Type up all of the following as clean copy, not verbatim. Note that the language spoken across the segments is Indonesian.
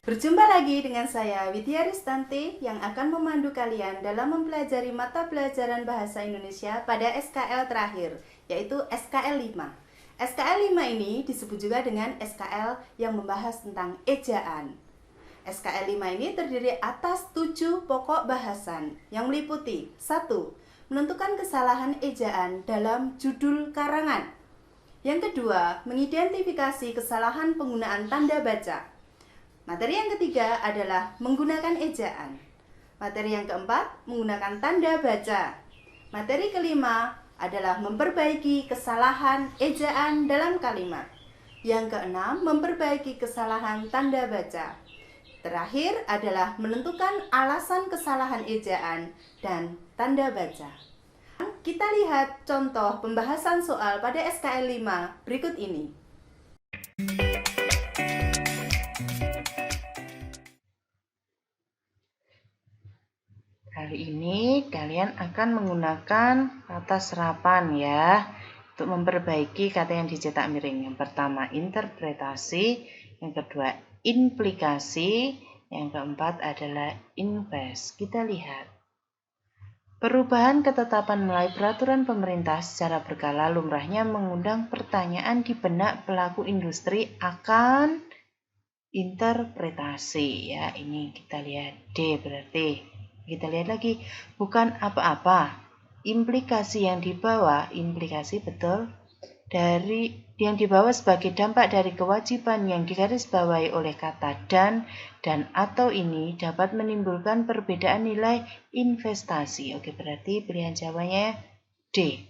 Berjumpa lagi dengan saya Widya Ristanti yang akan memandu kalian dalam mempelajari mata pelajaran bahasa Indonesia pada SKL terakhir, yaitu SKL 5. SKL 5 ini disebut juga dengan SKL yang membahas tentang ejaan. SKL 5 ini terdiri atas 7 pokok bahasan yang meliputi 1. Menentukan kesalahan ejaan dalam judul karangan. Yang kedua, mengidentifikasi kesalahan penggunaan tanda baca. Materi yang ketiga adalah menggunakan ejaan. Materi yang keempat, menggunakan tanda baca. Materi kelima adalah memperbaiki kesalahan ejaan dalam kalimat. Yang keenam, memperbaiki kesalahan tanda baca. Terakhir adalah menentukan alasan kesalahan ejaan dan tanda baca. Kita lihat contoh pembahasan soal pada SKL 5 berikut ini. Kali ini kalian akan menggunakan kata serapan ya untuk memperbaiki kata yang dicetak miring. Yang pertama interpretasi, yang kedua implikasi, yang keempat adalah invest. Kita lihat. Perubahan ketetapan melalui peraturan pemerintah secara berkala lumrahnya mengundang pertanyaan di benak pelaku industri akan interpretasi ya. Ini kita lihat D berarti. Kita lihat lagi, bukan apa-apa. Implikasi yang dibawa, implikasi betul, dari yang dibawa sebagai dampak dari kewajiban yang digarisbawahi oleh kata dan atau ini dapat menimbulkan perbedaan nilai investasi. Oke, berarti pilihan jawabannya D.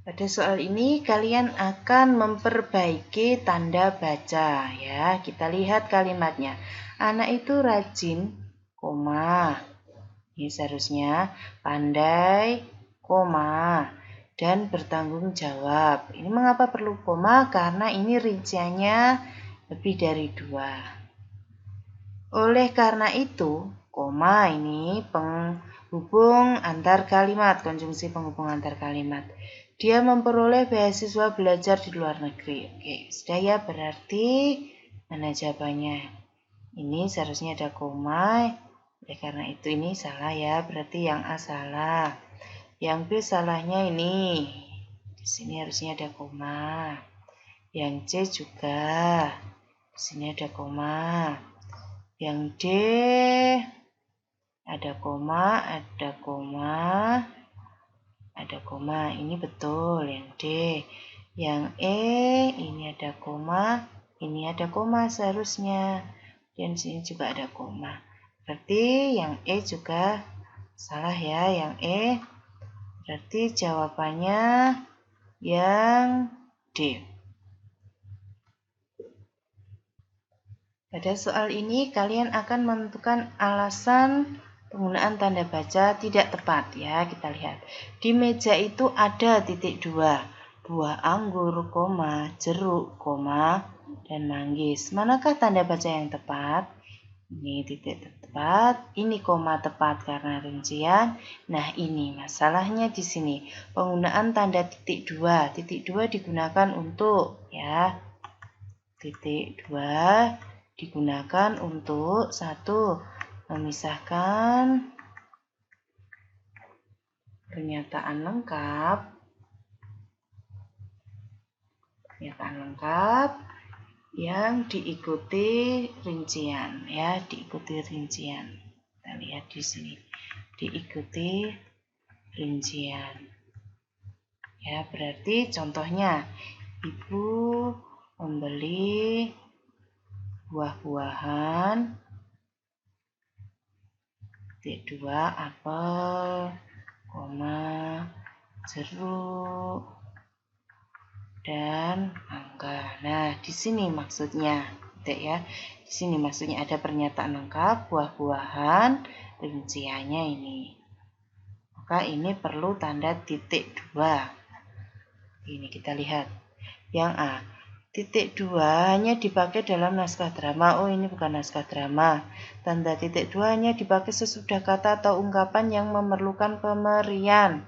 Pada soal ini kalian akan memperbaiki tanda baca ya. Kita lihat kalimatnya. Anak itu rajin, koma. Ini seharusnya pandai, koma, dan bertanggung jawab. Ini mengapa perlu koma? Karena ini rinciannya lebih dari 2. Oleh karena itu, koma ini penghubung antar kalimat, konjungsi penghubung antar kalimat. Dia memperoleh beasiswa belajar di luar negeri. Oke, sudah ya, berarti mana jawabannya? Ini seharusnya ada koma. Ya, karena itu ini salah ya, berarti yang A salah. Yang B salahnya ini. Di sini harusnya ada koma. Yang C juga. Di sini ada koma. Yang D ada koma, ada koma. Ada koma, ini betul yang D. Yang E, ini ada koma, ini ada koma seharusnya. Dan sini juga ada koma. Berarti yang E juga salah ya, yang E. Berarti jawabannya yang D. Pada soal ini kalian akan menentukan alasan penggunaan tanda baca tidak tepat ya. Kita lihat. Di meja itu ada titik 2. Buah anggur, koma, jeruk, koma, dan manggis. Manakah tanda baca yang tepat? Ini titik tepat, ini koma tepat karena rincian. Nah, ini masalahnya di sini. Penggunaan tanda titik 2. Titik 2 digunakan untuk ya. Titik 2 digunakan untuk 1. Memisahkan pernyataan lengkap yang diikuti rincian ya, diikuti rincian. Kita lihat di sini. Diikuti rincian. Ya, berarti contohnya Ibu membeli buah-buahan titik 2 apel, koma, jeruk, dan mangga. Nah, di sini maksudnya, ya. Di sini maksudnya ada pernyataan lengkap buah-buahan, rinciannya ini. Maka ini perlu tanda titik 2. Ini kita lihat. Yang A. Titik 2 hanya dipakai dalam naskah drama. Oh, ini bukan naskah drama. Tanda titik 2 hanya dipakai sesudah kata atau ungkapan yang memerlukan pemberian.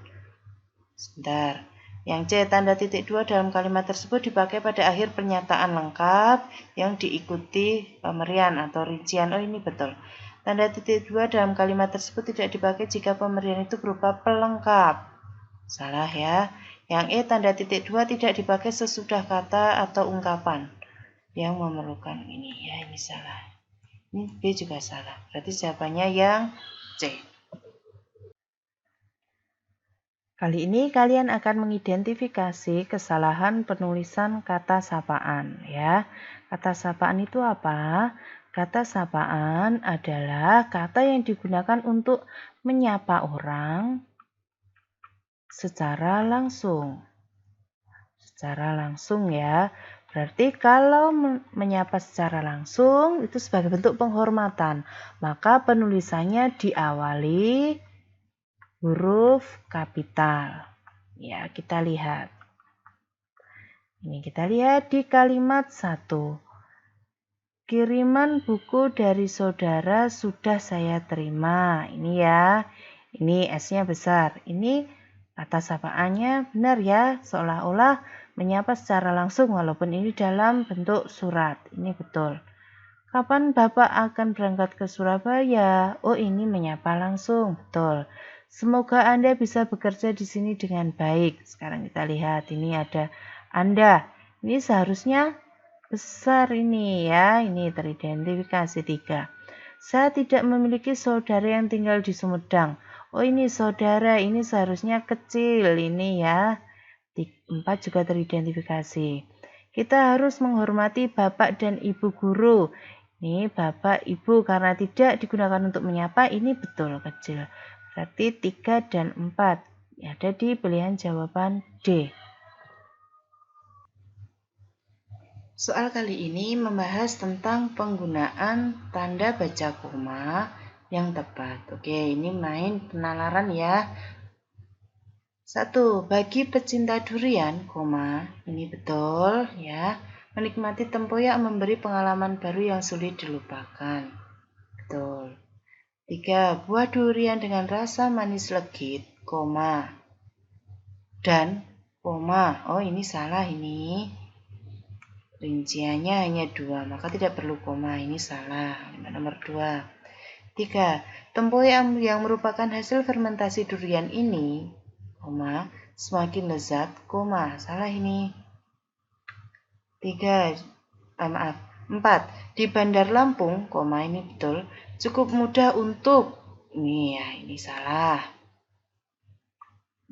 Sebentar. Yang C, tanda titik 2 dalam kalimat tersebut dipakai pada akhir pernyataan lengkap yang diikuti pemberian atau rincian. Oh, ini betul. Tanda titik 2 dalam kalimat tersebut tidak dipakai jika pemberian itu berupa pelengkap. Salah ya. Yang E, tanda titik 2 tidak dipakai sesudah kata atau ungkapan yang memerlukan ini. Ya, ini salah. Ini B juga salah. Berarti jawabannya yang C. Kali ini kalian akan mengidentifikasi kesalahan penulisan kata sapaan ya. Kata sapaan itu apa? Kata sapaan adalah kata yang digunakan untuk menyapa orang secara langsung. Secara langsung ya. Berarti kalau menyapa secara langsung itu sebagai bentuk penghormatan, maka penulisannya diawali huruf kapital. Ya, kita lihat. Ini kita lihat di kalimat 1. Kiriman buku dari saudara sudah saya terima. Ini ya. Ini S-nya besar. Ini kata sapaannya benar ya. Seolah-olah menyapa secara langsung walaupun ini dalam bentuk surat. Ini betul. Kapan Bapak akan berangkat ke Surabaya? Oh, ini menyapa langsung. Betul. Semoga Anda bisa bekerja di sini dengan baik. Sekarang kita lihat, ini ada Anda. Ini seharusnya besar ini ya. Ini teridentifikasi 3. Saya tidak memiliki saudara yang tinggal di Sumedang. Oh, ini saudara. Ini seharusnya kecil. Ini ya. 4 juga teridentifikasi. Kita harus menghormati Bapak dan Ibu guru. Ini Bapak, Ibu karena tidak digunakan untuk menyapa, ini betul kecil. Berarti 3 dan 4 ada di pilihan jawaban D. Soal kali ini membahas tentang penggunaan tanda baca koma yang tepat. Oke, ini main penalaran ya. 1. Bagi pecinta durian, ini betul ya. Menikmati tempoyak memberi pengalaman baru yang sulit dilupakan. Betul. 3. Buah durian dengan rasa manis legit, dan, oh ini salah ini. Rinciannya hanya 2, maka tidak perlu koma, ini salah. Nomor 2. 3. Tempoyak yang merupakan hasil fermentasi durian ini, semakin lezat, salah ini. 4. Di Bandar Lampung, ini betul, cukup mudah untuk, ini salah.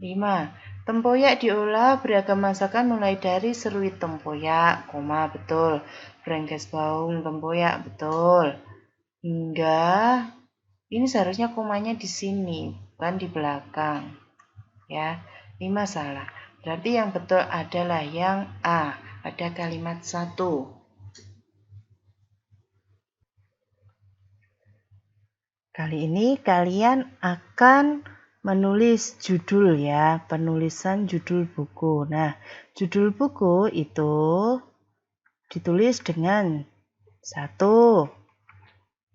5. Tempoyak diolah beragam masakan mulai dari seruit tempoyak, betul. Brengkes baung tempoyak, betul. Hingga, ini seharusnya komanya di sini, bukan di belakang. Ya, 5 salah. Berarti yang betul adalah yang A, pada kalimat 1. Kali ini kalian akan menulis judul ya, penulisan judul buku. Nah, judul buku itu ditulis dengan 1.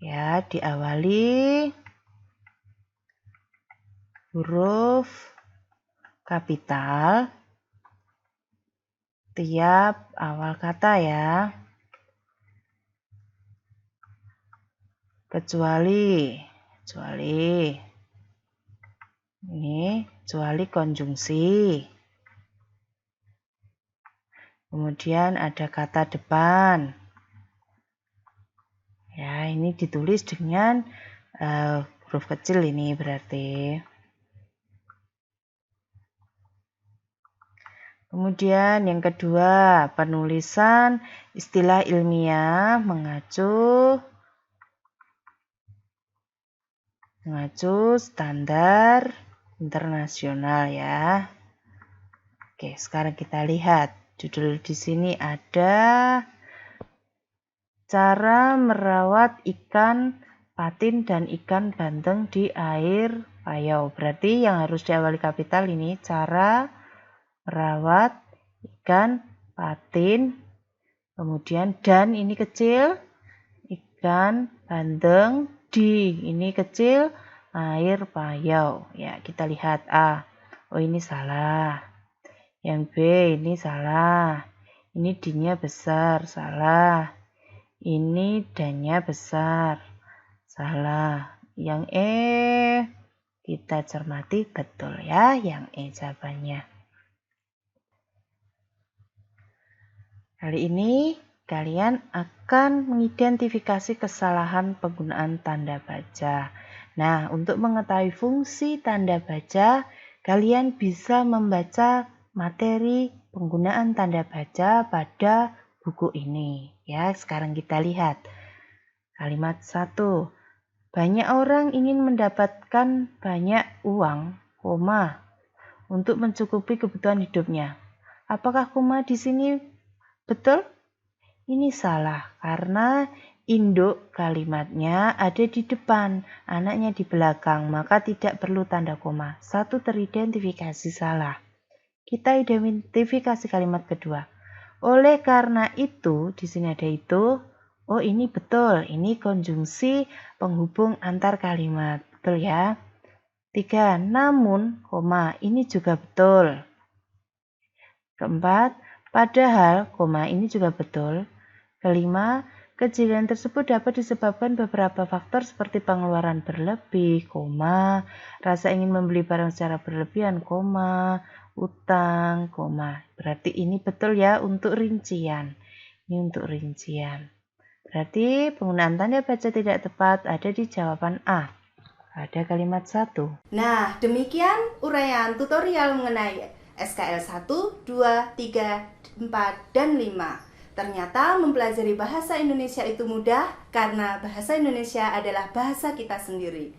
Ya, diawali huruf kapital tiap awal kata ya. Kecuali konjungsi. Kemudian ada kata depan. Ya, ini ditulis dengan huruf kecil ini berarti. Kemudian yang kedua, penulisan istilah ilmiah mengacu standar internasional ya. Oke, sekarang kita lihat judul di sini ada cara merawat ikan patin dan ikan bandeng di air payau. Berarti yang harus diawali kapital ini cara merawat ikan patin, kemudian dan ini kecil, ikan bandeng di ini kecil, air payau. Ya, kita lihat A. Oh, ini salah. Yang B ini salah. Ini D-nya besar, salah. Ini D-nya besar, salah. Yang E kita cermati betul ya, yang E jawabannya. Kali ini kalian akan mengidentifikasi kesalahan penggunaan tanda baca. Nah, untuk mengetahui fungsi tanda baca, kalian bisa membaca materi penggunaan tanda baca pada buku ini. Ya, sekarang kita lihat. Kalimat 1. Banyak orang ingin mendapatkan banyak uang, untuk mencukupi kebutuhan hidupnya. Apakah koma di sini betul? Ini salah karena induk kalimatnya ada di depan, anaknya di belakang, maka tidak perlu tanda koma. 1 teridentifikasi salah. Kita identifikasi kalimat kedua. Oleh karena itu, di sini ada itu. Oh, ini betul. Ini konjungsi penghubung antar kalimat. Betul ya? 3. Namun, ini juga betul. Keempat, padahal, ini juga betul. Kelima, kejadian tersebut dapat disebabkan beberapa faktor seperti pengeluaran berlebih, rasa ingin membeli barang secara berlebihan, utang, Berarti ini betul ya untuk rincian. Ini untuk rincian. Berarti penggunaan tanda baca tidak tepat ada di jawaban A. Pada kalimat 1. Nah, demikian uraian tutorial mengenai SKL 1, 2, 3, 4, dan 5. Ternyata mempelajari bahasa Indonesia itu mudah karena bahasa Indonesia adalah bahasa kita sendiri.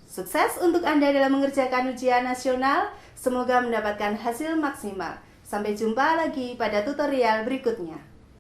Sukses untuk Anda dalam mengerjakan ujian nasional. Semoga mendapatkan hasil maksimal. Sampai jumpa lagi pada tutorial berikutnya.